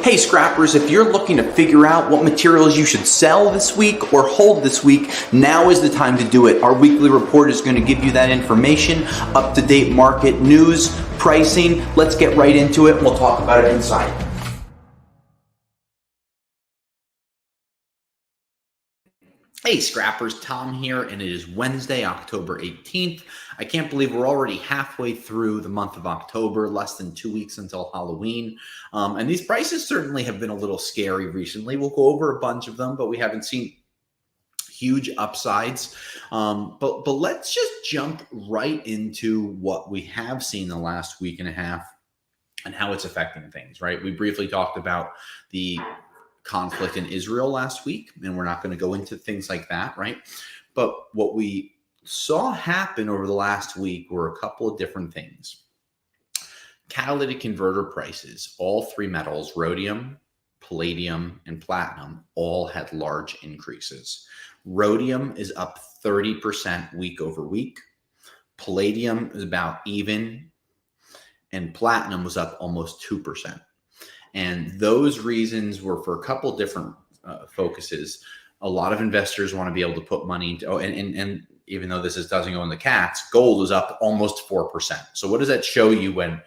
Hey scrappers, if you're looking to figure out what materials you should sell this week or hold this week, now is the time to do it. Our weekly report is going to give you that information, up-to-date market news, pricing. Let's get right into it. We'll talk about it inside. Hey scrappers, Tom here, and it is Wednesday, October 18th. I can't believe we're already halfway through the month of October, less than 2 weeks until Halloween. And these prices certainly have been a little scary recently. We'll go over a bunch of them, but we haven't seen huge upsides. But let's just jump right into what we have seen the last week and a half and how it's affecting things, right? We briefly talked about the conflict in Israel last week, and we're not going to go into things like that, right? But what we saw happen over the last week were a couple of different things. Catalytic converter prices, all three metals, rhodium, palladium, and platinum, all had large increases. Rhodium is up 30% week over week. Palladium is about even, and platinum was up almost 2%. And those reasons were for a couple different focuses. A lot of investors want to be able to put money into, and even though this doesn't go in the cats, gold is up almost 4%. So what does that show you when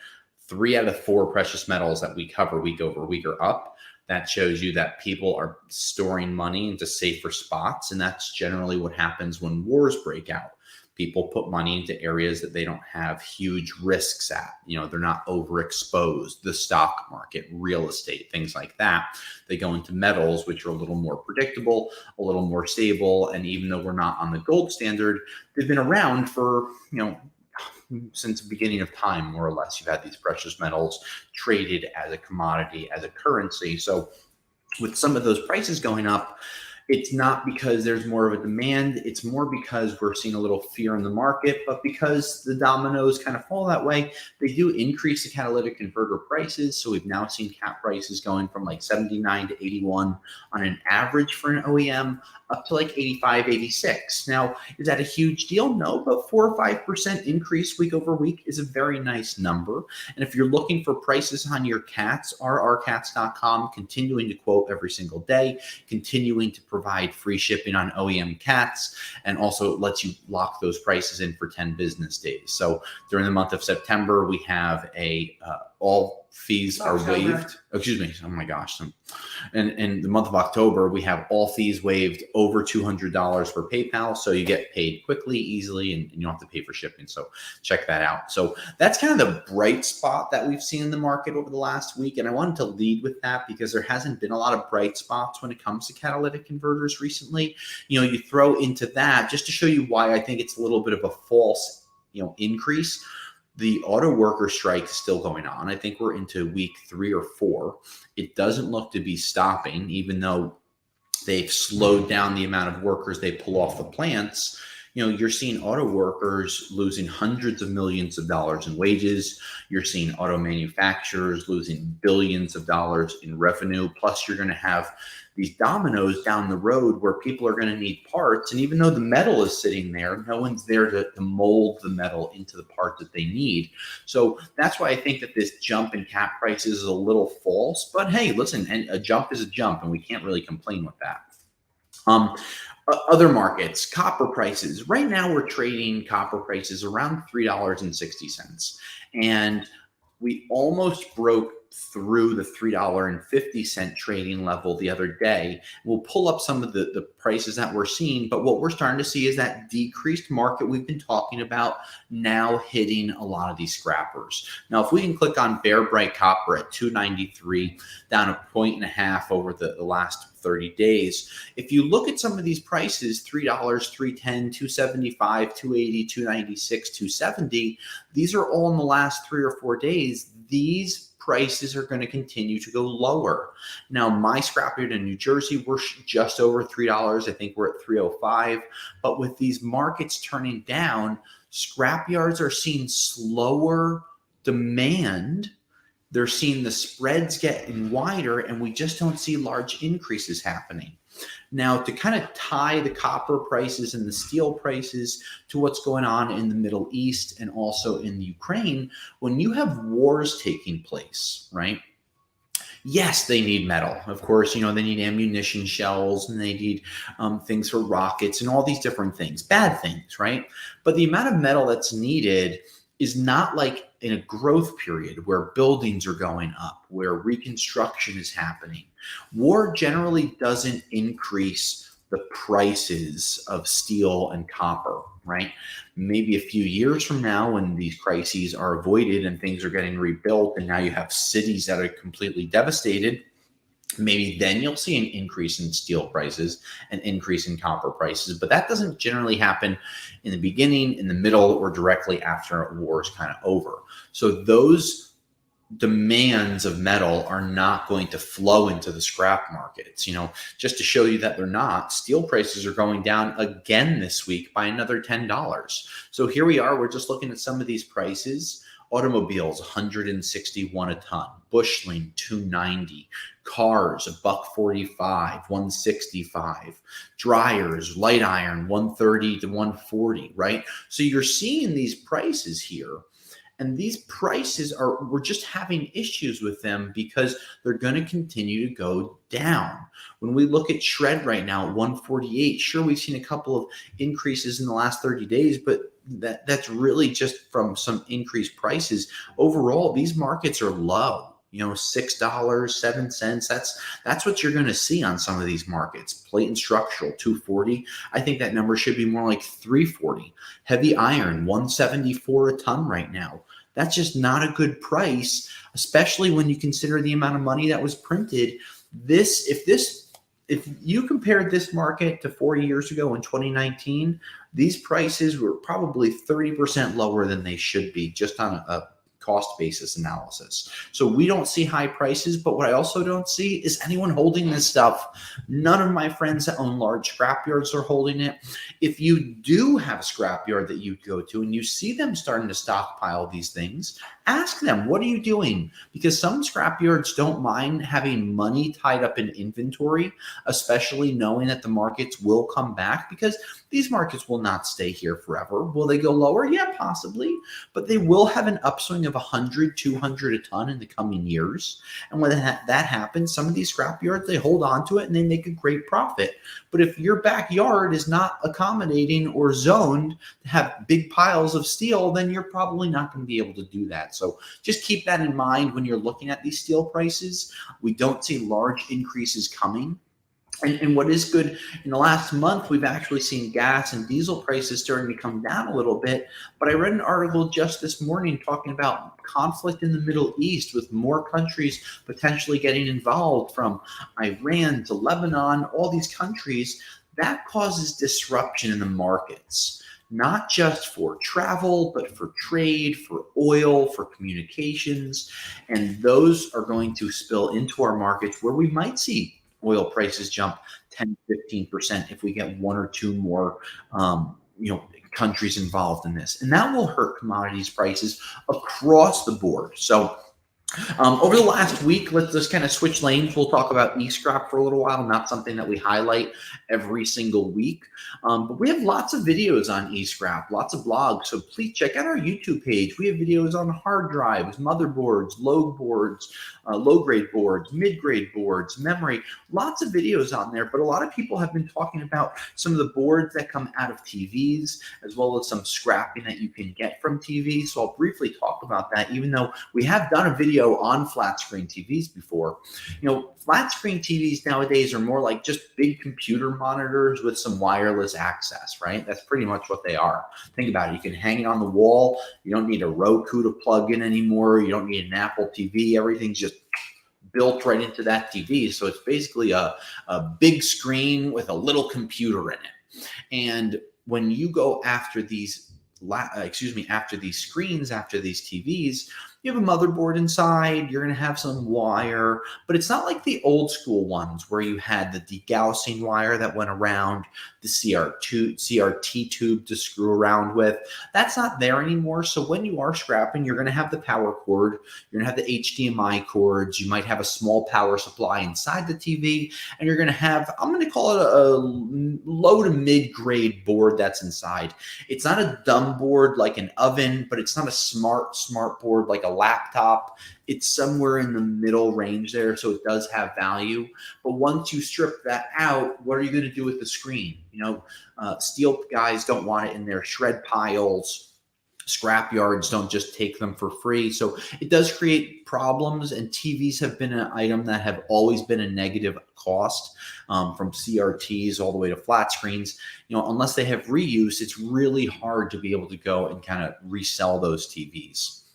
3 out of 4 precious metals that we cover week over week are up? That shows you that people are storing money into safer spots. And that's generally what happens when wars break out. People put money into areas that they don't have huge risks at. You know, they're not overexposed. The stock market, real estate, things like that. They go into metals, which are a little more predictable, a little more stable. And even though we're not on the gold standard, they've been around for, since the beginning of time, more or less. You've had these precious metals traded as a commodity, as a currency. So with some of those prices going up, it's not because there's more of a demand. It's more because we're seeing a little fear in the market, but because the dominoes kind of fall that way, they do increase the catalytic converter prices. So we've now seen cat prices going from like 79 to 81 on an average for an OEM up to like 85, 86. Now, is that a huge deal? No, but 4 or 5% increase week over week is a very nice number. And if you're looking for prices on your cats, rrcats.com, continuing to quote every single day, continuing to provide free shipping on OEM cats, and also lets you lock those prices in for 10 business days. So during the month of September, we have all fees are waived. Oh, excuse me. Oh my gosh. And in the month of October, we have all fees waived over $200 for PayPal. So you get paid quickly, easily, and you don't have to pay for shipping. So check that out. So that's kind of the bright spot that we've seen in the market over the last week. And I wanted to lead with that because there hasn't been a lot of bright spots when it comes to catalytic converters recently. You throw into that just to show you why I think it's a little bit of a false, increase. The auto worker strike is still going on. I think we're into week 3 or 4. It doesn't look to be stopping, even though they've slowed down the amount of workers they pull off the plants. You're seeing auto workers losing hundreds of millions of dollars in wages. You're seeing auto manufacturers losing billions of dollars in revenue. Plus, you're going to have these dominoes down the road where people are going to need parts. And even though the metal is sitting there, no one's there to mold the metal into the part that they need. So that's why I think that this jump in cap prices is a little false. But hey, listen, a jump is a jump, and we can't really complain with that. Other markets, copper prices. Right now, we're trading copper prices around $3.60. And we almost broke through the $3.50 trading level the other day. We'll pull up some of the prices that we're seeing, but what we're starting to see is that decreased market we've been talking about now hitting a lot of these scrappers. Now, if we can click on Bear Bright Copper at 293, down 1.5 over the last 30 days. If you look at some of these prices, $3, $3.10, $2.75, $2.80, $2.96, $2.70, these are all in the last 3 or 4 days. These prices are going to continue to go lower. Now, my scrapyard in New Jersey, we're just over $3. I think we're at $3.05. But with these markets turning down, scrapyards are seeing slower demand. They're seeing the spreads getting wider, and we just don't see large increases happening. Now, to kind of tie the copper prices and the steel prices to what's going on in the Middle East and also in Ukraine, when you have wars taking place, right? Yes, they need metal. Of course, they need ammunition shells and they need things for rockets and all these different things, bad things, right? But the amount of metal that's needed is not like in a growth period where buildings are going up, where reconstruction is happening. War generally doesn't increase the prices of steel and copper, right? Maybe a few years from now, when these crises are avoided and things are getting rebuilt, and now you have cities that are completely devastated, maybe then you'll see an increase in steel prices, an increase in copper prices. But that doesn't generally happen in the beginning, in the middle, or directly after a war is kind of over. So those demands of metal are not going to flow into the scrap markets. Just to show you that they're not, steel prices are going down again this week by another $10. So here we are, we're just looking at some of these prices. Automobiles, 161 a ton. Bushling, 290. Cars, $145, 165. Dryers, light iron, 130 to 140, right? So you're seeing these prices here. And these prices we're just having issues with them because they're going to continue to go down. When we look at shred right now at 148, sure, we've seen a couple of increases in the last 30 days, but that's really just from some increased prices. Overall, these markets are low. $6.07. That's what you're going to see on some of these markets. Plate and structural, 240. I think that number should be more like 340. Heavy iron, 174 a ton right now. That's just not a good price, especially when you consider the amount of money that was printed. If you compared this market to 4 years ago in 2019, these prices were probably 30% lower than they should be, just on a cost basis analysis. So we don't see high prices, but what I also don't see is anyone holding this stuff. None of my friends that own large scrapyards are holding it. If you do have a scrapyard that you go to and you see them starting to stockpile these things, ask them, what are you doing? Because some scrapyards don't mind having money tied up in inventory, especially knowing that the markets will come back, because these markets will not stay here forever. Will they go lower? Yeah, possibly, but they will have an upswing of 100, 200 a ton in the coming years. And when that happens, some of these scrapyards, they hold on to it and they make a great profit. But if your backyard is not accommodating or zoned to have big piles of steel, then you're probably not going to be able to do that. So just keep that in mind when you're looking at these steel prices. We don't see large increases coming. And what is good, in the last month, we've actually seen gas and diesel prices starting to come down a little bit. But I read an article just this morning talking about conflict in the Middle East, with more countries potentially getting involved, from Iran to Lebanon, all these countries. That causes disruption in the markets, not just for travel, but for trade, for oil, for communications. And those are going to spill into our markets, where we might see oil prices jump 10, 15% if we get one or two more countries involved in this. And that will hurt commodities prices across the board. So over the last week, let's just kind of switch lanes. We'll talk about e-scrap for a little while, not something that we highlight every single week. But we have lots of videos on e-scrap, lots of blogs. So please check out our YouTube page. We have videos on hard drives, motherboards, low-grade boards, mid-grade boards, memory, lots of videos on there. But a lot of people have been talking about some of the boards that come out of TVs, as well as some scrapping that you can get from TVs. So I'll briefly talk about that, even though we have done a video on flat screen TVs before. Flat screen TVs nowadays are more like just big computer monitors with some wireless access, right? That's pretty much what they are. Think about it. You can hang it on the wall. You don't need a Roku to plug in anymore. You don't need an Apple TV. Everything's just built right into that TV. So it's basically a big screen with a little computer in it. And when you go after these screens, after these TVs, you have a motherboard inside, you're going to have some wire, but it's not like the old school ones where you had the degaussing wire that went around, the CRT tube to screw around with. That's not there anymore. So when you are scrapping, you're going to have the power cord, you're going to have the HDMI cords, you might have a small power supply inside the TV, and you're going to have, I'm going to call it a low to mid-grade board that's inside. It's not a dumb board like an oven, but it's not a smart board like a laptop, it's somewhere in the middle range there, so it does have value. But once you strip that out, what are you going to do with the screen? Steel guys don't want it in their shred piles. Scrap yards don't just take them for free. So it does create problems, and TVs have been an item that have always been a negative cost, from CRTs all the way to flat screens. Unless they have reuse, it's really hard to be able to go and kind of resell those TVs.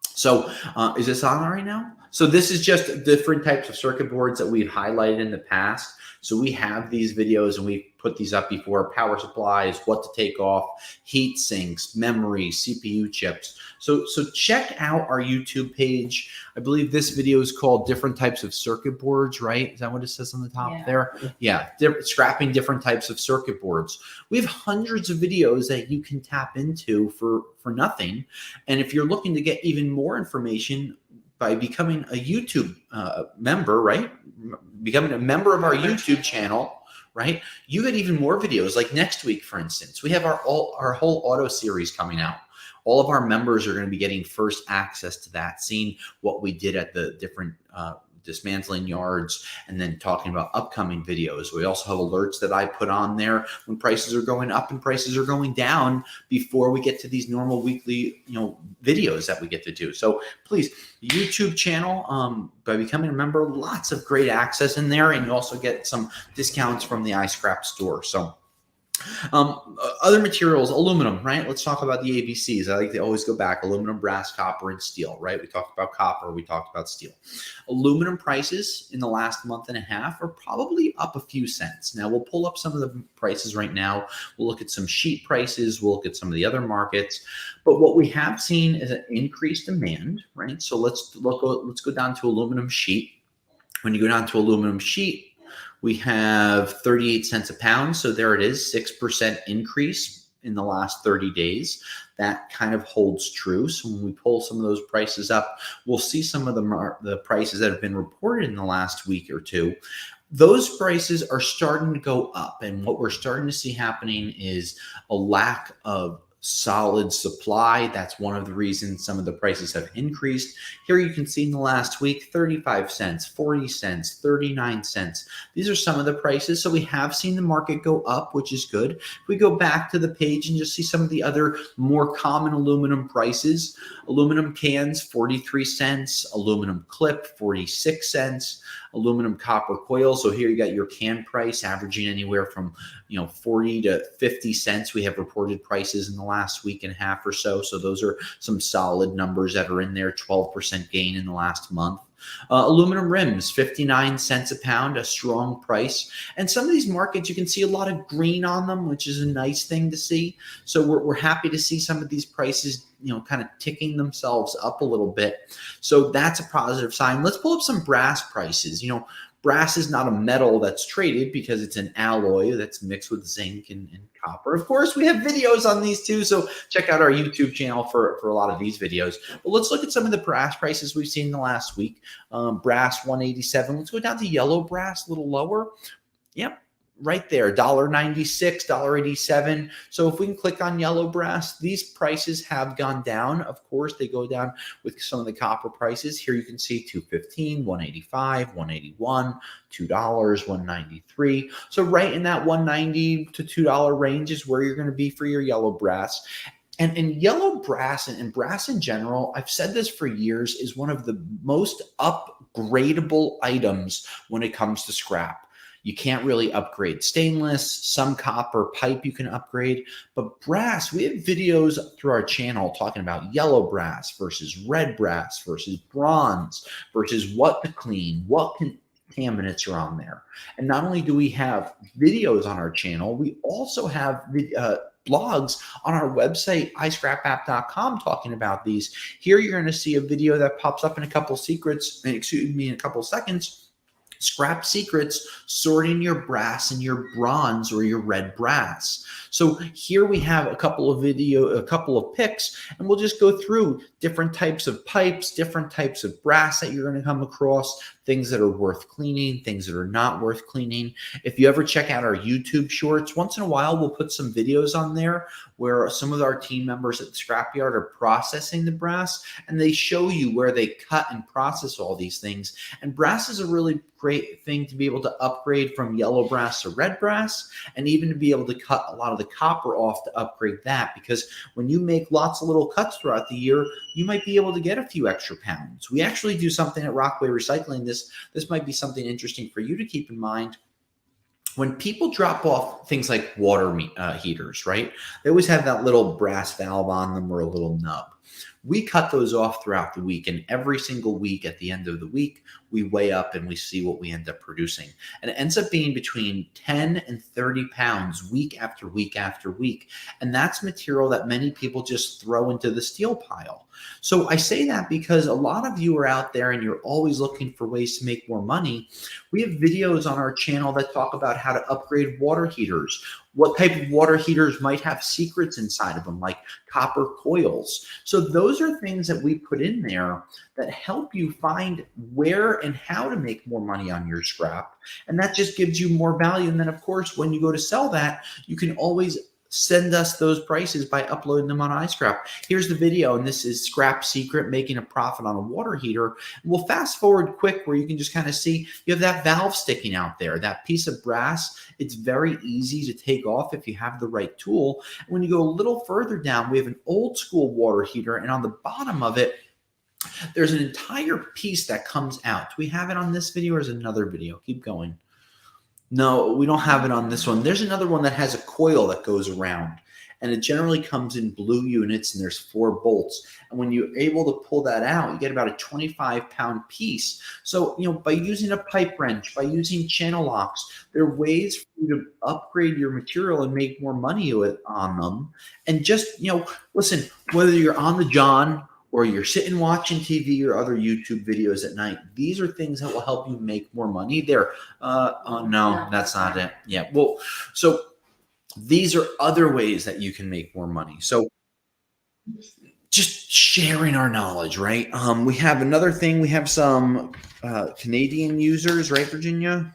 So is this on right now? So this is just different types of circuit boards that we've highlighted in the past. So we have these videos and we put these up before: power supplies, what to take off, heat sinks, memory, CPU chips. So check out our YouTube page. I believe this video is called different types of circuit boards, right? Is that what it says on the top there? Yeah, scrapping different types of circuit boards. We have hundreds of videos that you can tap into for nothing. And if you're looking to get even more information by becoming a YouTube member, right? Becoming a member of our YouTube channel, right? You get even more videos. Like next week, for instance, we have our whole auto series coming out. All of our members are going to be getting first access to that, seeing what we did at the different dismantling yards, and then talking about upcoming videos. We also have alerts that I put on there when prices are going up and prices are going down before we get to these normal weekly, videos that we get to do. So please, YouTube channel, by becoming a member, lots of great access in there, and you also get some discounts from the iScrap store. So other materials, aluminum, right? Let's talk about the ABCs. I like to always go back: aluminum, brass, copper, and steel, right? We talked about copper, we talked about steel. Aluminum prices in the last month and a half are probably up a few cents. Now we'll pull up some of the prices right now. We'll look at some sheet prices. We'll look at some of the other markets. But what we have seen is an increased demand, right? So let's go down to aluminum sheet. When you go down to aluminum sheet, we have 38 cents a pound. So there it is, 6% increase in the last 30 days. That kind of holds true. So when we pull some of those prices up, we'll see some of the prices that have been reported in the last week or two. Those prices are starting to go up. And what we're starting to see happening is a lack of solid supply. That's one of the reasons some of the prices have increased. Here you can see in the last week, 35 cents, 40 cents, 39 cents. These are some of the prices. So we have seen the market go up, which is good. If we go back to the page and just see some of the other more common aluminum prices: aluminum cans, 43 cents, aluminum clip, 46 cents, aluminum copper coil. So here you got your can price averaging anywhere from 40 to 50 cents. We have reported prices in the last week and a half or so. So those are some solid numbers that are in there. 12% gain in the last month. Aluminum rims, 59 cents a pound, a strong price. And some of these markets, you can see a lot of green on them, which is a nice thing to see. So we're happy to see some of these prices, kind of ticking themselves up a little bit. So that's a positive sign. Let's pull up some brass prices. Brass is not a metal that's traded because it's an alloy that's mixed with zinc and copper. Of course, we have videos on these too, so check out our YouTube channel for a lot of these videos. But let's look at some of the brass prices we've seen in the last week. Brass, 187. Let's go down to yellow brass, a little lower. Yep. Right there, $1.96, $1.87. So if we can click on yellow brass, these prices have gone down. Of course, they go down with some of the copper prices. Here you can see $2.15, $1.85, $1.81, $2, $1.93. So right in that $1.90 to $2 range is where you're going to be for your yellow brass. And yellow brass and brass in general, I've said this for years, is one of the most upgradable items when it comes to scrap. You can't really upgrade stainless, some copper pipe you can upgrade, but brass, we have videos through our channel talking about yellow brass versus red brass versus bronze versus what to clean, what contaminants are on there. And not only do we have videos on our channel, we also have blogs on our website, iScrapApp.com, talking about these. Here you're going to see a video that pops up in a couple seconds. Scrap secrets, sorting your brass and your bronze or your red brass. So here we have a couple of picks, and we'll just go through different types of pipes, different types of brass that you're going to come across, things that are worth cleaning, things that are not worth cleaning. If you ever check out our YouTube shorts, once in a while we'll put some videos on there where some of our team members at the scrapyard are processing the brass, and they show you where they cut and process all these things. And brass is a really great thing to be able to upgrade from yellow brass to red brass, and even to be able to cut a lot of the copper off to upgrade that, because when you make lots of little cuts throughout the year, you might be able to get a few extra pounds. We actually do something at Rockaway Recycling. This might be something interesting for you to keep in mind. When people drop off things like water heaters, right? They always have that little brass valve on them or a little nub. We cut those off throughout the week, and every single week at the end of the week, we weigh up and we see what we end up producing. And it ends up being between 10 and 30 pounds week after week after week. And that's material that many people just throw into the steel pile. So I say that because a lot of you are out there and you're always looking for ways to make more money. We have videos on our channel that talk about how to upgrade water heaters, what type of water heaters might have secrets inside of them, like copper coils. So those are things that we put in there that help you find where and how to make more money on your scrap. And that just gives you more value. And then, of course, when you go to sell that, you can always send us those prices by uploading them on iScrap. Here's the video, and this is Scrap Secret making a profit on a water heater. We'll fast forward quick where you can just kind of see you have that valve sticking out there, that piece of brass. It's very easy to take off if you have the right tool. When you go a little further down, we have an old school water heater, and on the bottom of it, there's an entire piece that comes out. Do we have it on this video, or is it another video? Keep going. No, we don't have it on this one. There's another one that has a coil that goes around, and it generally comes in blue units, and there's 4 bolts. And when you're able to pull that out, you get about a 25-pound piece. So, by using a pipe wrench, by using channel locks, there are ways for you to upgrade your material and make more money on them. And just, listen, whether you're on the John or you're sitting watching TV or other YouTube videos at night, these are things that will help you make more money. No, that's not it. Yeah, well, so these are other ways that you can make more money. So just sharing our knowledge, right? We have another thing. We have some Canadian users, right, Virginia?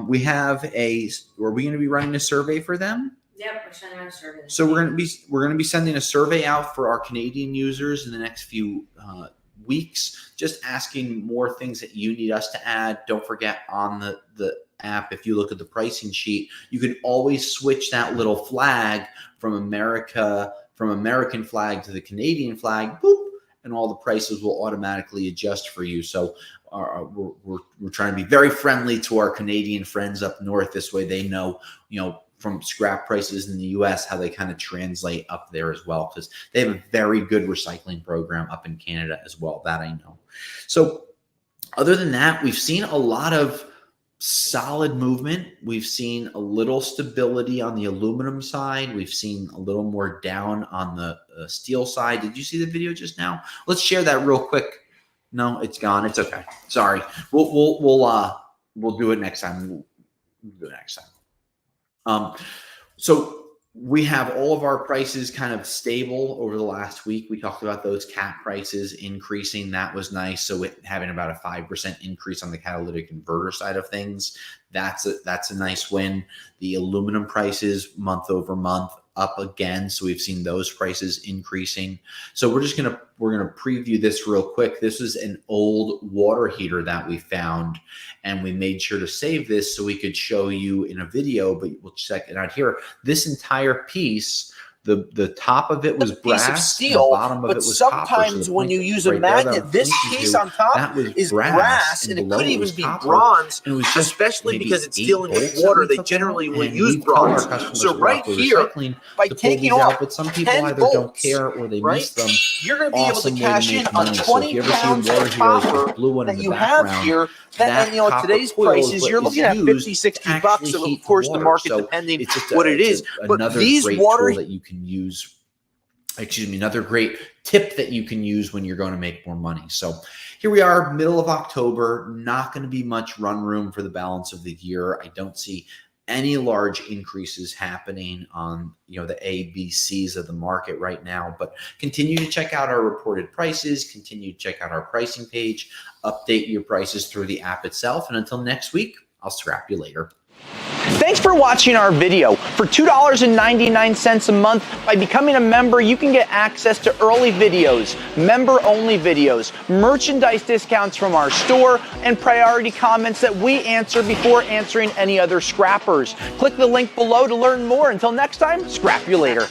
We have are we going to be running a survey for them? Yep, we're sending out a survey. So we're going to be sending a survey out for our Canadian users in the next few weeks, just asking more things that you need us to add. Don't forget, on the app, if you look at the pricing sheet, you can always switch that little flag from American flag to the Canadian flag, boop, and all the prices will automatically adjust for you. So we're trying to be very friendly to our Canadian friends up north. This way they know, from scrap prices in the US, how they kind of translate up there as well, because they have a very good recycling program up in Canada as well, that I know. So other than that, we've seen a lot of solid movement. We've seen a little stability on the aluminum side. We've seen a little more down on the steel side. Did you see the video just now? Let's share that real quick. No, it's gone. It's okay. Sorry. We'll do it next time. We'll do it next time. So we have all of our prices kind of stable over the last week. We talked about those cat prices increasing. That was nice. So having about a 5% increase on the catalytic converter side of things, that's a nice win. The aluminum prices month over month up again. So we've seen those prices increasing. So we're going to preview this real quick. This is an old water heater that we found, and we made sure to save this so we could show you in a video, but we'll check it out here. This entire piece, the top of it was brass, piece of steel, the bottom of it was copper. Sometimes when you use a magnet, this piece on top is brass, and it could even be bronze, especially because it's dealing with water. They generally will use bronze. So right here, by taking off but some people 10 either bolts, don't care or they miss them. You're going to be able to cash in on money. 20 pounds of copper that you have here. And today's prices, you're looking at 50, 60 bucks. So of course, the market depending what it is. But these water that you can use, another great tip that you can use when you're going to make more money. So here we are, middle of October, not going to be much run room for the balance of the year. I don't see any large increases happening on, the A, B, C's of the market right now. But continue to check out our reported prices, continue to check out our pricing page, update your prices through the app itself. And until next week, I'll scrap you later. Thanks for watching our video. For $2.99 a month, by becoming a member, you can get access to early videos, member-only videos, merchandise discounts from our store, and priority comments that we answer before answering any other scrappers. Click the link below to learn more. Until next time, scrap you later.